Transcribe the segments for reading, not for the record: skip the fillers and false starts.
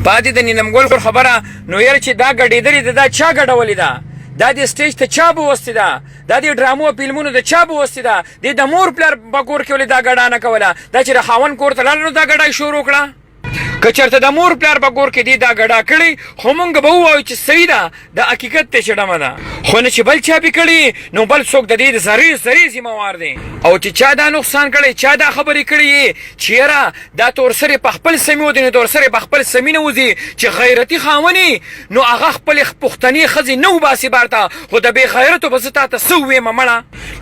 پاتې د نیلمګل خبره نو یاره چې دا ګډېدلې ده دا چا ګډولې ده دا د سټیج ته چا بوستې ده دا د ډرامو فلمونو د چا بوستې ده د مور پلار په کور کې ولې دا ګډا نه کوله دا چې د خاوند کور ته لاړه نو دا ګډا شروع کړه که چېرته د مور پلار په کور کې دی دا ګډا کړې خو مونږ به ووایو چې صحیح ده د حقیقت ته چې ډمه ده خو نه چې بل چا پې کړي نو بل څوک د دې د ذرې ذمهوار دی او چې چا دا نقصان کړی چا دا خبرې کړي چې یاره دا تورسرې په خپل سمې ودي نو تورسرې په خپل سمې نه وځي چې غیرتي خاوني نو هغه خپلې پښتنې ښځې نه وباسي بار ته خو د بې غیرتو به زه تا ته څه وویمه مړه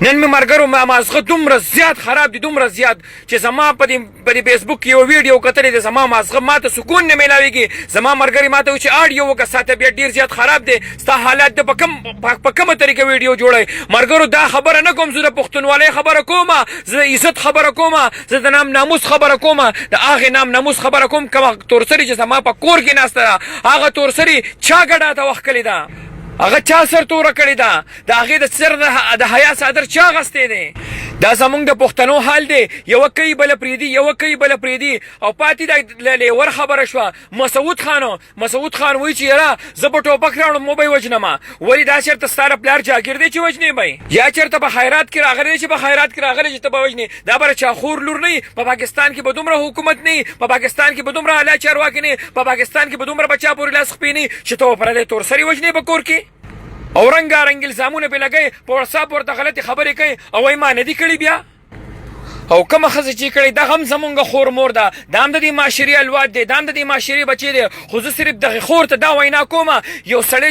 نن مې ملګرو مازغه دومره زیات خراب دي دومره زیات چې زما په دې فیسبوک کې یو ویډیو کتلی دی زما مازغه ماته سکون نه میلاویږي زما ملګري ماته وایي چې اډیو وکړه ستا طبیعت ډېر زیات خراب دی ستا حالات د په کومه طریقه ویډیو جوړوئ ملګرو دا خبره نه کوم زه د پښتونولۍ خبره کومه زه د عزت خبره کومه زه د نام ناموس خبره کومه د هغې نام ناموس خبره کوم کومه تورسري چې زما په کور کې ناسته ده هغه تورسري چا ګډا ته وښکلې ده هغه چا سر توره کړې ده د هغې د سر د حیا څادر چا اغوستی دی دا زمونږ د پښتنو حال دی یوه کوي بله پرېږدي یوه کوي بله پرېږدي او پاتې دا لیور خبره شوه مسعود خان وایي چې یاره زه به ټوپک راوړم مو به یې وژنمه ولې دا چېرته ستا د پلار جاګیر دی چې وژنې به یا چېرته په خیرات کې راغلی چې په خیرات کې راغلی چې ته به وژنې دا به چاخور لور نه په پاکستان کې به دومره حکومت نه په پاکستان کې به دومره اعلی چارواکي نه په پاکستان کې به دومره به چا پورې لاس خپې نه چې ته به پردی تورسري وژنې په کور کې او رنګارنګ الزامونه پې لګوي په وټساپ ورته غلطې خبرې کوي او وایي ما نه دي کړي بیا او کومه ښځه چې کړی دا هم زمونږ خور مور ده دا هم د دې معاشرې الواد دی دا هم د دې معاشرې بچی دی خو زه صرف دغې خور ته دا وینا کومه یو سړی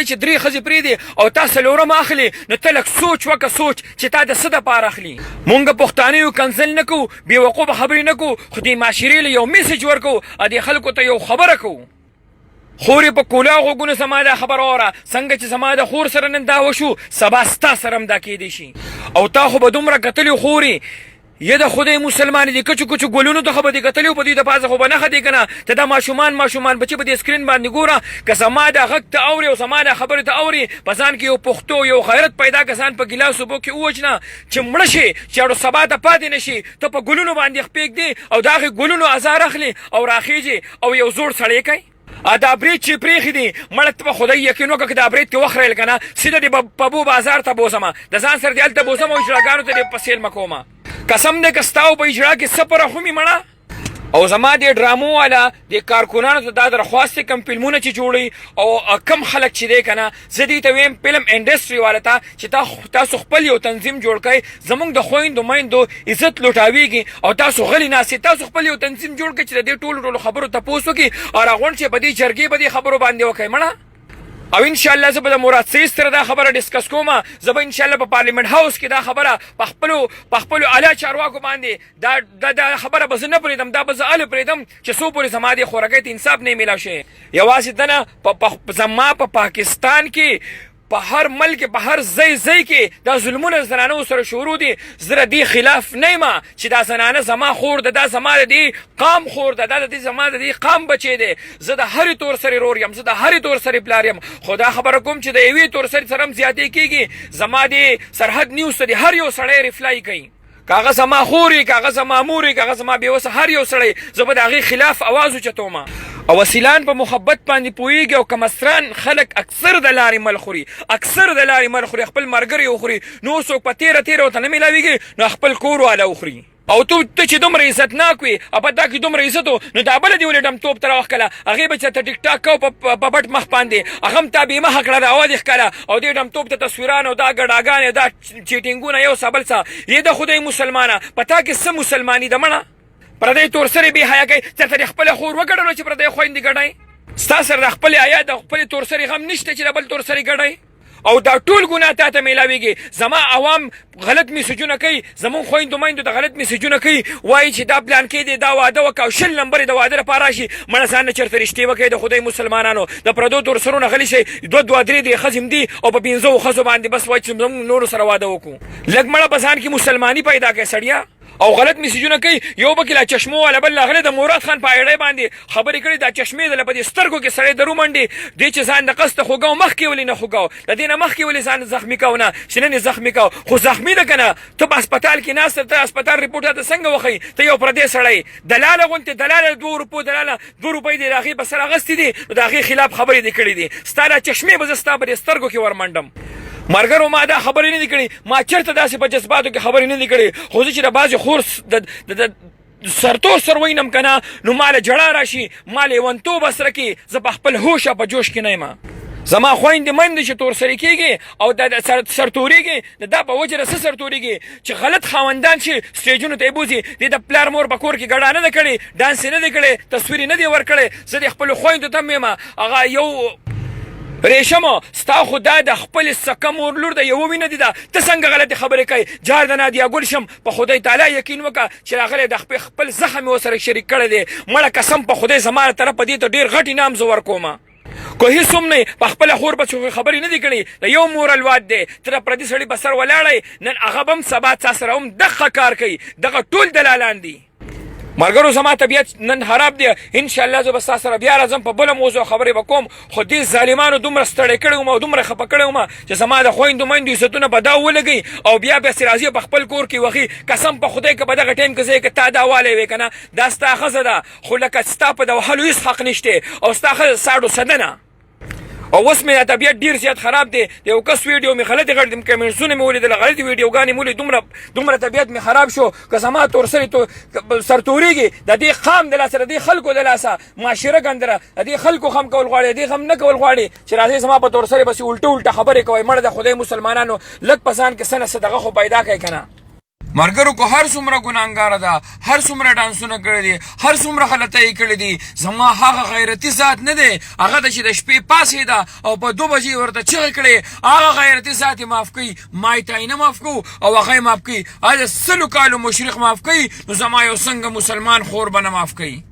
چې درې ښځې پرېږدي او تا څلورمه اخلي نو ته لږ سوچ وکړه سوچ چې تا د څه دپاره اخلي مونږ پښتانه یو کنځل نه کوو بېوقوفه خبرې نه کوو خو دې معاشرې له یو میسج ورکوو او دې خلکو ته یو خبره کوو خورې په کولا غوږونو زما دا خبره واوره څنګه چې زما د خور سره نن دا وشو سبا ستا سره هم دا کیدی شي او تا خو به دومره کتلي خورې یه د خدای مسلمان دي کچو ګلونو ته خو به دې کتلي په دوی د پاسه خو به نښه دی که نه ته دا ماشومان بچي په دې سکرین باندې ګوره که زما دا غږ ته اوري او زما دا خبرې ته اوري په ځان کې یو پښتو یو غیرت پیدا که ځان په ګیلاس اوبو کې ووجنه چې مړه شي چې اړو سبا ته پاتې نه شي ته په ګلونو باندې خپېږدې او د هغې ګلونو ازار اخلي او راخېږي او یو زوړ سړی کوي دا برید چې پرېښي دي مړه ته په خدای یقین وکړه که دا برید کې وخریل که نه سیده دې پبو بازار ته بوځمه د ځان سره دې هلته بوځم او اجراګانو ته دې په سیلمه کومه قسم دی که ستا او په اجرا کې څه پره خو مې مړه او زما دې ډرامو والا دې کارکونانو ته دا درخواست دی کم فلمونه چې جوړوي او کم خلک چې دی که نه زه دې ته ویم فلم انډسټري والا ته چې تاسو خپل یو تنظیم جوړ کړئ زموږ د خویندو میندو عزت لوټاویږي او تاسو غلي ناستې تاسو خپل یو تنظیم جوړ کړئ چې د دې ټولو خبرو تپوس وکړي او راغونډ شي په دې جرګې په دې خبرو باندې وکړئ مړه او انشاءالله زه به د مراد سیز سره دا خبره ډسکس کومه زه به انشاءالله په پارلیمنت هاوس کې دا خبره په خپلو اعلی چارواکو باندې دا خبره به زه نه پرېږدم دا به زه هلې پرېږدم چې څو پورې زما دې خورګۍ ته انصاف نه میلاو شي یوازې ده نه زما په پاکستان کې په هر ملک په هر ځای کې دا ظلمونه زنانو سره شروع دي زه د دې خلاف نه یم چې دا زنانه زما خور ده دا زما د دې قام خور ده دا زما د دې قام بچی دی زه د هرې تورسرې رور یم زه د هرې تورسرې پلار یم خو دا خبره کوم چې د یوې تورسرې سره هم زیاتې کېږي زما د سرحد نیوز ته د هر یو سړی ریپلای کوي کاغه زما خوري کاغه زما موري کاغه زما بیوسه هر یو سړی زه به د هغې خلاف اواز اوچتوم او وسیلان په محبت باندې پوهېږي او کمسران خلک اکثر د لارې مل خوري خپل ملګري وخوري نو څوک په تېره ورته نه میلاویږي نو خپل کور والا وخوري او ته چې دومره عزتناک وي او په دا کې دومره عزت و نو دا بله دې ولې ډمتوب ته راوښکله هغې به چېرته ټیک ټاک کوو په پټ مخ باندې هغه هم تا بېمخه کړه د اواز یې ښکله او دې ډمتوب ته تصویران او دا ګډاګانې دا چیټینګونه یو څه بل څه یې د خدای مسلمانه په تا کې څه مسلماني ده مړه پردی تورسرې بې حیا کوي چېرته دې خپله خور وګډلو چې پردی خویندې ګډئ ستا سره د خپلې حیا د خپلې تورسرې غم نشته چې د بل تورسرې ګډئ او دا ټول ګناه تا ته میلاویږي زما عوام غلط میسجونه کوي زمونږ خویندو میندو د غلط میسجونه کوي وایي چې دا پلان کې دی دا واده وکړه او 20 نمبرې د واده لپاره راشي مړه ځان نه چېرته رښتې وکړئ د خدای مسلمانانو د پردو تورسرو نه غلي شئ دوه درې ښځې هم دي او په 15 ښځو باندې بس وایي چې زموږ نورو سره واده وکړو لږ مړه په ځان کې مسلماني پیدا کړئ سړیه او غلط میسجونه کوي یو بکې لا چشمو والا بل هغه د مراد خان په اړه باندې خبرې کړي دا چشمې د په سترګو کې سړی درو منډي دې چې ځان د قصد خوګاو مخکې ولې نه خوګاو د دې نه مخکې ولې ځان زخمی کاو نه چې نه زخمی کاو خو زخمی ده کنه ته په هسپتال کې ناست ته هسپتال ریپورټ ته څنګه وخی ته یو پردې سړی دلاله غونته دلاله 2 روپو دلاله 2 روپۍ دی راغي بس راغستې دي د هغې خلاف خبرې دي کړې دي ستا دا چشمې به زه ستا په سترګو کې ورمنډم مرګرو ما دا خبرې نه دي کړې ما چېرته داسې په جذباتو کې خبرې نه دي کړې خو زه چې د بعضې خور د سرتور سر وینم که نه نو ما له جړه راشي ما لیونتوب اسره کې زه په خپل هوش او په جوش کې نه یم زما خویندې میندې چې تور سرې کېږي او دا سرتورېږي د دا په وجه د څه سرتورېږي چې غلط خاوندان چې سټیجونو ته یې بوځي دې د پلار مور په کور کې ګډا نه ده کړې ډانس یې نه دی کړی تصویر یې نه دی ورکړی زه د خپلو خویندو ته هم یم هغه یو ریشمو ستا خو دا د خپل سکه مور لور د یوه وینه دي ده ته څنګه غلطې خبرې کوي جار د نادیا ګل شم په خدای تعالی یقین وکړه چې راغلی د خپل زخم یې ورسره شریک کړی دی مړه قسم په خدای زما له طرفه دې ته ډېر غټ انعام زه ورکوم که هېڅ هم نه په خپله خور به خبرې نه دي کړې د یو مور الواد دی ته د پردي سړي په سر ولاړی نن هغه به هم سبا تا سره هم دغه کار کوي دغه ټول دلالان دي مرګرو زما طبیعت نن خراب دی انشاءالله زه به ستا سره بیا راځم په بله موضوع خبرې به کوم خو دې ظالمانو دومره ستړی کړی وم او دومره خفه کړی وم چې زما د خویندو میندو عزتونه په دا ولګوي او بیا بیا راځي په خپل کور کې وخي قسم په خدای که په دغه ټایم کې زه که تا دا والی وې که نه دا ستا ښځه ده خو لکه ستا په د وهلو هېڅ حق نشته او ستا ښځه ساډو سده نه او اوس مې د طبیعت ډېر زیات خراب دی د یو کس ویډیو مې غلطې غلطې کمنټسونه مې ولیدل غلطې ویډیوګانې مې ولیدې دومره طبیعت مې خراب شو که زما تورسرې سرتورېږي د دې خام د لاسه د دې خلکو د لاسه معاشره ګندره د دې خلکو خم کول غواړي د دې خم نه کول غواړي چې راځئ زما په تورسرې بسې الټه خبرې کوئ مړه د خدای مسلمانانو لږ په ځان کې څه نه څه دغه خو پیدا کوئ که نه مرګرو کو هر څومره ګناهګاره ده هر څومره ډانسونه کړي دي هر څومره غلطۍ کړي دي زما هغه غیرتي ذات نه دی هغه د چې د شپې پاڅېده او په 2 بجې ورته چغې کړې هغه غیرتي ذات یې معاف کوي ما یې تعینه معاف کوو او هغه یې معاف کوي هغه د 100 کالو مشرق معاف کوي نو زما یو څنګه مسلمان خور به نه معاف کوي